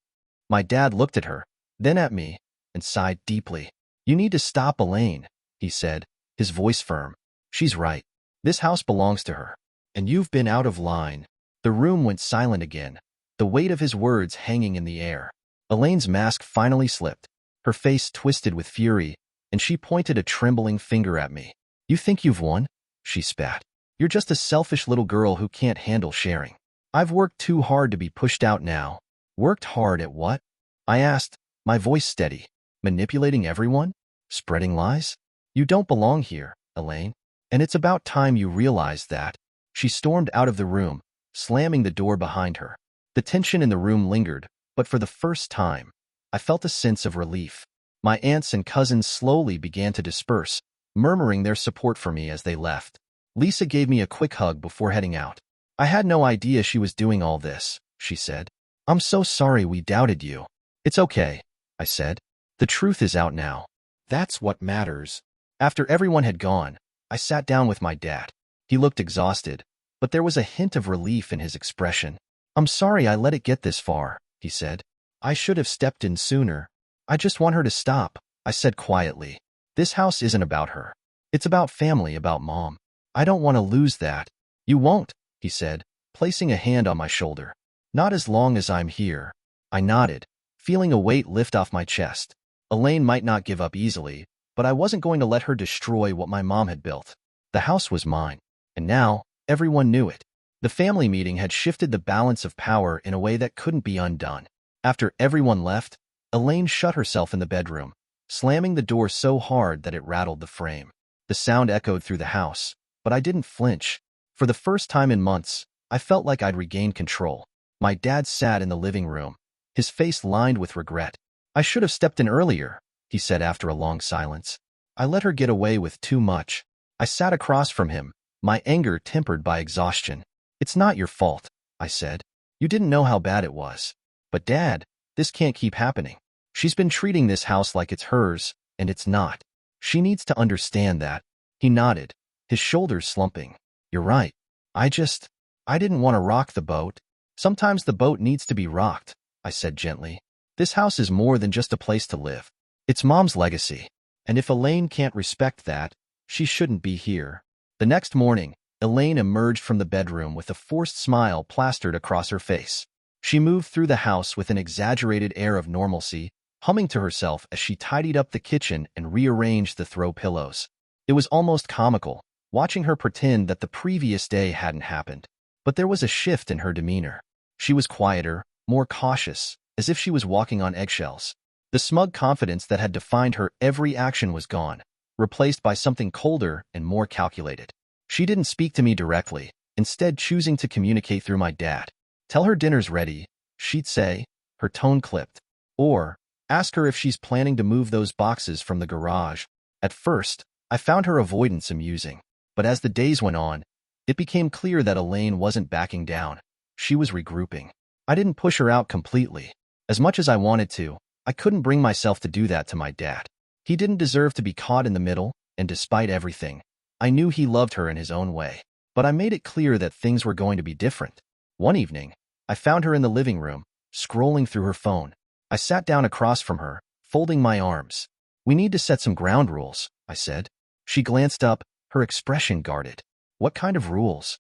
My dad looked at her, then at me, and sighed deeply. You need to stop Elaine, he said, his voice firm. She's right. This house belongs to her. And you've been out of line. The room went silent again, the weight of his words hanging in the air. Elaine's mask finally slipped, her face twisted with fury, and she pointed a trembling finger at me. You think you've won? She spat. You're just a selfish little girl who can't handle sharing. I've worked too hard to be pushed out now. Worked hard at what? I asked, my voice steady. Manipulating everyone? Spreading lies? You don't belong here, Elaine. And it's about time you realized that. She stormed out of the room, slamming the door behind her. The tension in the room lingered, but for the first time, I felt a sense of relief. My aunts and cousins slowly began to disperse, murmuring their support for me as they left. Lisa gave me a quick hug before heading out. I had no idea she was doing all this, she said. I'm so sorry we doubted you. It's okay, I said. The truth is out now. That's what matters. After everyone had gone, I sat down with my dad. He looked exhausted, but there was a hint of relief in his expression. I'm sorry I let it get this far, he said. I should have stepped in sooner. I just want her to stop, I said quietly. This house isn't about her. It's about family, about Mom. I don't want to lose that. You won't, he said, placing a hand on my shoulder. Not as long as I'm here. I nodded, feeling a weight lift off my chest. Elaine might not give up easily, but I wasn't going to let her destroy what my mom had built. The house was mine, and now everyone knew it. The family meeting had shifted the balance of power in a way that couldn't be undone. After everyone left, Elaine shut herself in the bedroom, slamming the door so hard that it rattled the frame. The sound echoed through the house, but I didn't flinch. For the first time in months, I felt like I'd regained control. My dad sat in the living room, his face lined with regret. I should have stepped in earlier, he said after a long silence. I let her get away with too much. I sat across from him, my anger tempered by exhaustion. It's not your fault, I said. You didn't know how bad it was. But Dad, this can't keep happening. She's been treating this house like it's hers, and it's not. She needs to understand that. He nodded, his shoulders slumping. You're right. I didn't want to rock the boat. Sometimes the boat needs to be rocked, I said gently. This house is more than just a place to live. It's Mom's legacy. And if Elaine can't respect that, she shouldn't be here. The next morning, Elaine emerged from the bedroom with a forced smile plastered across her face. She moved through the house with an exaggerated air of normalcy, humming to herself as she tidied up the kitchen and rearranged the throw pillows. It was almost comical, watching her pretend that the previous day hadn't happened. But there was a shift in her demeanor. She was quieter, more cautious, as if she was walking on eggshells. The smug confidence that had defined her every action was gone, replaced by something colder and more calculated. She didn't speak to me directly, instead choosing to communicate through my dad. Tell her dinner's ready, she'd say, her tone clipped. Or, ask her if she's planning to move those boxes from the garage. At first, I found her avoidance amusing. But as the days went on, it became clear that Elaine wasn't backing down. She was regrouping. I didn't push her out completely. As much as I wanted to, I couldn't bring myself to do that to my dad. He didn't deserve to be caught in the middle, and despite everything, I knew he loved her in his own way. But I made it clear that things were going to be different. One evening, I found her in the living room, scrolling through her phone. I sat down across from her, folding my arms. We need to set some ground rules, I said. She glanced up, her expression guarded. What kind of rules?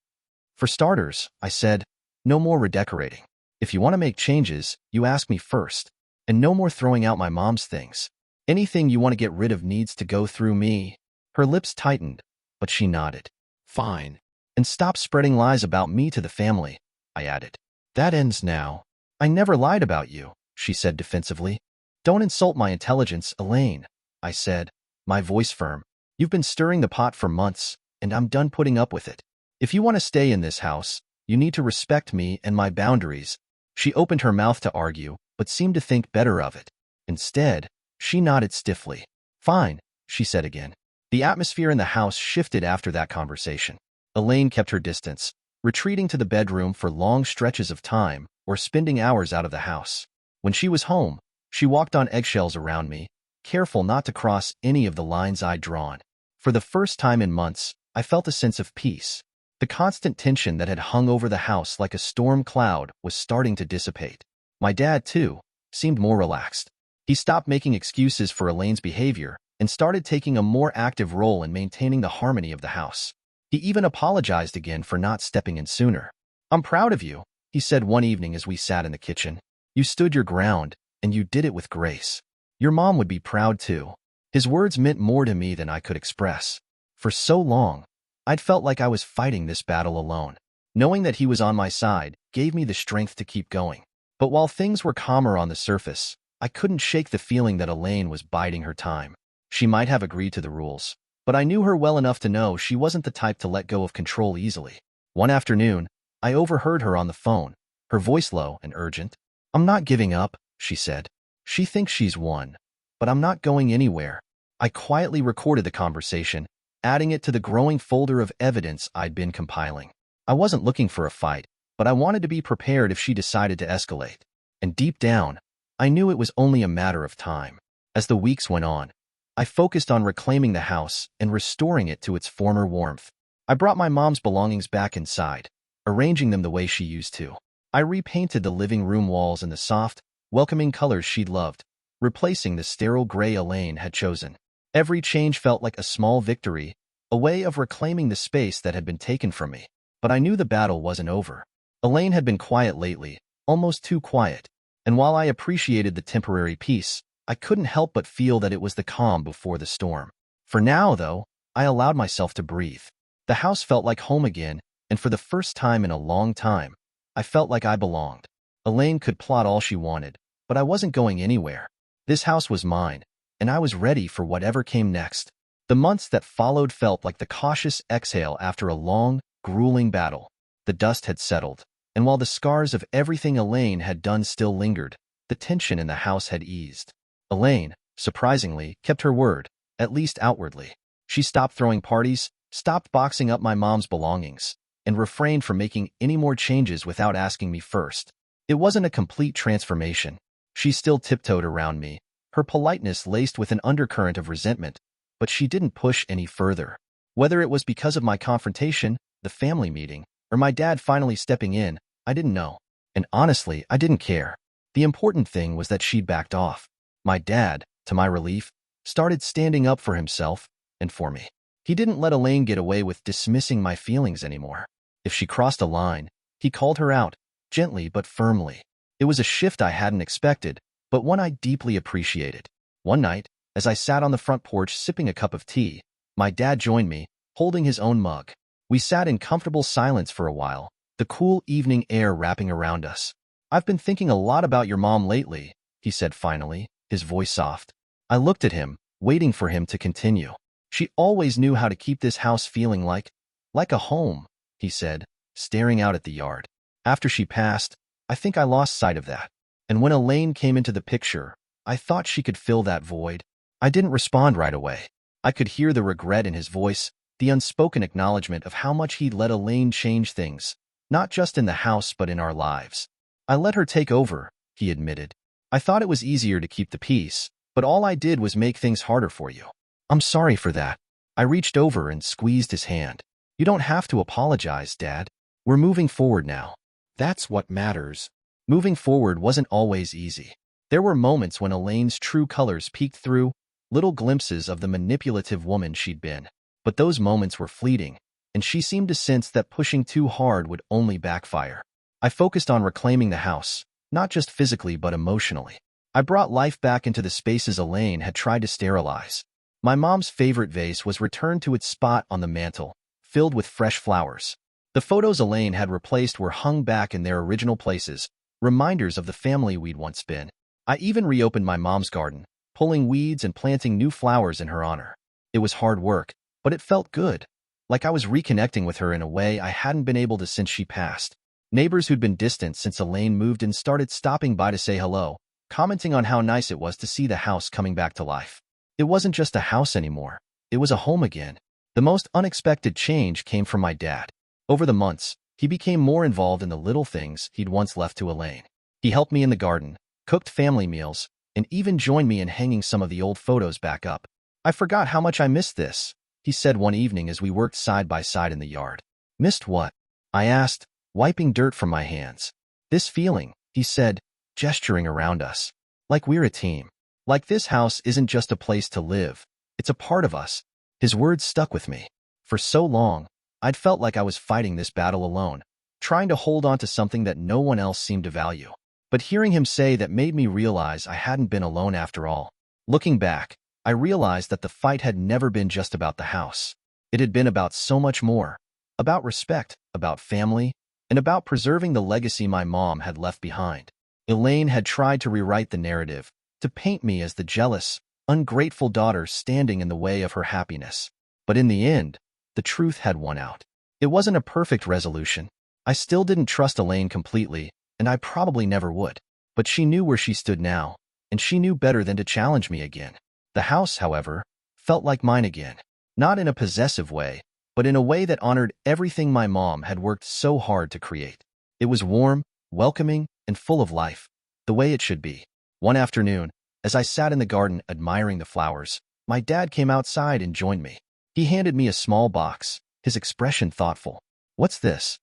For starters, I said, no more redecorating. If you want to make changes, you ask me first. And no more throwing out my mom's things. Anything you want to get rid of needs to go through me. Her lips tightened, but she nodded. Fine. And stop spreading lies about me to the family, I added. That ends now. I never lied about you, she said defensively. Don't insult my intelligence, Elaine, I said, my voice firm. You've been stirring the pot for months, and I'm done putting up with it. If you want to stay in this house, you need to respect me and my boundaries. She opened her mouth to argue, but seemed to think better of it. Instead, she nodded stiffly. Fine, she said again. The atmosphere in the house shifted after that conversation. Elaine kept her distance, retreating to the bedroom for long stretches of time or spending hours out of the house. When she was home, she walked on eggshells around me, careful not to cross any of the lines I'd drawn. For the first time in months, I felt a sense of peace. The constant tension that had hung over the house like a storm cloud was starting to dissipate. My dad, too, seemed more relaxed. He stopped making excuses for Elaine's behavior and started taking a more active role in maintaining the harmony of the house. He even apologized again for not stepping in sooner. I'm proud of you, he said one evening as we sat in the kitchen. You stood your ground, and you did it with grace. Your mom would be proud too. His words meant more to me than I could express. For so long, I'd felt like I was fighting this battle alone. Knowing that he was on my side gave me the strength to keep going. But while things were calmer on the surface, I couldn't shake the feeling that Elaine was biding her time. She might have agreed to the rules, but I knew her well enough to know she wasn't the type to let go of control easily. One afternoon, I overheard her on the phone, her voice low and urgent. I'm not giving up, she said. She thinks she's won, but I'm not going anywhere. I quietly recorded the conversation, adding it to the growing folder of evidence I'd been compiling. I wasn't looking for a fight, but I wanted to be prepared if she decided to escalate. And deep down, I knew it was only a matter of time. As the weeks went on, I focused on reclaiming the house and restoring it to its former warmth. I brought my mom's belongings back inside, arranging them the way she used to. I repainted the living room walls in the soft, welcoming colors she'd loved, replacing the sterile gray Elaine had chosen. Every change felt like a small victory, a way of reclaiming the space that had been taken from me. But I knew the battle wasn't over. Elaine had been quiet lately, almost too quiet, and while I appreciated the temporary peace, I couldn't help but feel that it was the calm before the storm. For now, though, I allowed myself to breathe. The house felt like home again, and for the first time in a long time, I felt like I belonged. Elaine could plot all she wanted, but I wasn't going anywhere. This house was mine, and I was ready for whatever came next. The months that followed felt like the cautious exhale after a long, grueling battle. The dust had settled, and while the scars of everything Elaine had done still lingered, the tension in the house had eased. Elaine, surprisingly, kept her word, at least outwardly. She stopped throwing parties, stopped boxing up my mom's belongings, and refrained from making any more changes without asking me first. It wasn't a complete transformation. She still tiptoed around me, her politeness laced with an undercurrent of resentment, but she didn't push any further. Whether it was because of my confrontation, the family meeting, or my dad finally stepping in, I didn't know. And honestly, I didn't care. The important thing was that she'd backed off. My dad, to my relief, started standing up for himself and for me. He didn't let Elaine get away with dismissing my feelings anymore. If she crossed a line, he called her out, gently but firmly. It was a shift I hadn't expected, but one I deeply appreciated. One night, as I sat on the front porch sipping a cup of tea, my dad joined me, holding his own mug. We sat in comfortable silence for a while, the cool evening air wrapping around us. I've been thinking a lot about your mom lately, he said finally, his voice soft. I looked at him, waiting for him to continue. She always knew how to keep this house feeling like a home, he said, staring out at the yard. After she passed, I think I lost sight of that. And when Elaine came into the picture, I thought she could fill that void. I didn't respond right away. I could hear the regret in his voice, the unspoken acknowledgement of how much he'd let Elaine change things, not just in the house but in our lives. I let her take over, he admitted. I thought it was easier to keep the peace, but all I did was make things harder for you. I'm sorry for that. I reached over and squeezed his hand. You don't have to apologize, Dad. We're moving forward now. That's what matters. Moving forward wasn't always easy. There were moments when Elaine's true colors peeked through, little glimpses of the manipulative woman she'd been. But those moments were fleeting, and she seemed to sense that pushing too hard would only backfire. I focused on reclaiming the house, not just physically but emotionally. I brought life back into the spaces Elaine had tried to sterilize. My mom's favorite vase was returned to its spot on the mantel, filled with fresh flowers. The photos Elaine had replaced were hung back in their original places, reminders of the family we'd once been. I even reopened my mom's garden, pulling weeds and planting new flowers in her honor. It was hard work, but it felt good, like I was reconnecting with her in a way I hadn't been able to since she passed. Neighbors who'd been distant since Elaine moved in started stopping by to say hello, commenting on how nice it was to see the house coming back to life. It wasn't just a house anymore. It was a home again. The most unexpected change came from my dad. Over the months, he became more involved in the little things he'd once left to Elaine. He helped me in the garden, cooked family meals, and even joined me in hanging some of the old photos back up. "I forgot how much I missed this," he said one evening as we worked side by side in the yard. "Missed what?" I asked, wiping dirt from my hands. "This feeling," he said, gesturing around us. "Like we're a team. Like this house isn't just a place to live. It's a part of us." His words stuck with me. For so long, I'd felt like I was fighting this battle alone, trying to hold on to something that no one else seemed to value. But hearing him say that made me realize I hadn't been alone after all. Looking back, I realized that the fight had never been just about the house. It had been about so much more. About respect, about family, and about preserving the legacy my mom had left behind. Elaine had tried to rewrite the narrative, to paint me as the jealous, ungrateful daughter standing in the way of her happiness. But in the end, the truth had won out. It wasn't a perfect resolution. I still didn't trust Elaine completely, and I probably never would. But she knew where she stood now, and she knew better than to challenge me again. The house, however, felt like mine again. Not in a possessive way, but in a way that honored everything my mom had worked so hard to create. It was warm, welcoming, and full of life, the way it should be. One afternoon, as I sat in the garden admiring the flowers, my dad came outside and joined me. He handed me a small box, his expression thoughtful. "What's this?"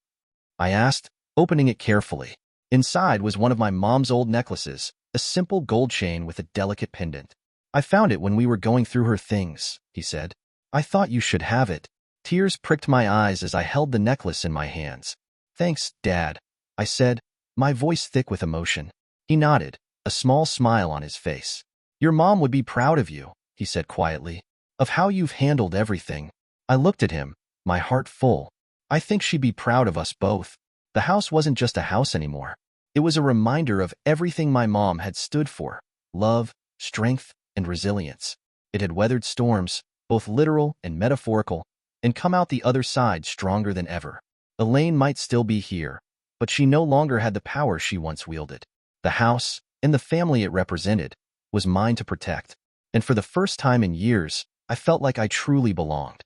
I asked, opening it carefully. Inside was one of my mom's old necklaces, a simple gold chain with a delicate pendant. "I found it when we were going through her things," he said. "I thought you should have it." Tears pricked my eyes as I held the necklace in my hands. "Thanks, Dad," I said, my voice thick with emotion. He nodded, a small smile on his face. "Your mom would be proud of you," he said quietly, "of how you've handled everything." I looked at him, my heart full. I think she'd be proud of us both. The house wasn't just a house anymore. It was a reminder of everything my mom had stood for: love, strength, and resilience. It had weathered storms, both literal and metaphorical, and come out the other side stronger than ever. Elaine might still be here, but she no longer had the power she once wielded. The house, and the family it represented, was mine to protect. And for the first time in years, I felt like I truly belonged.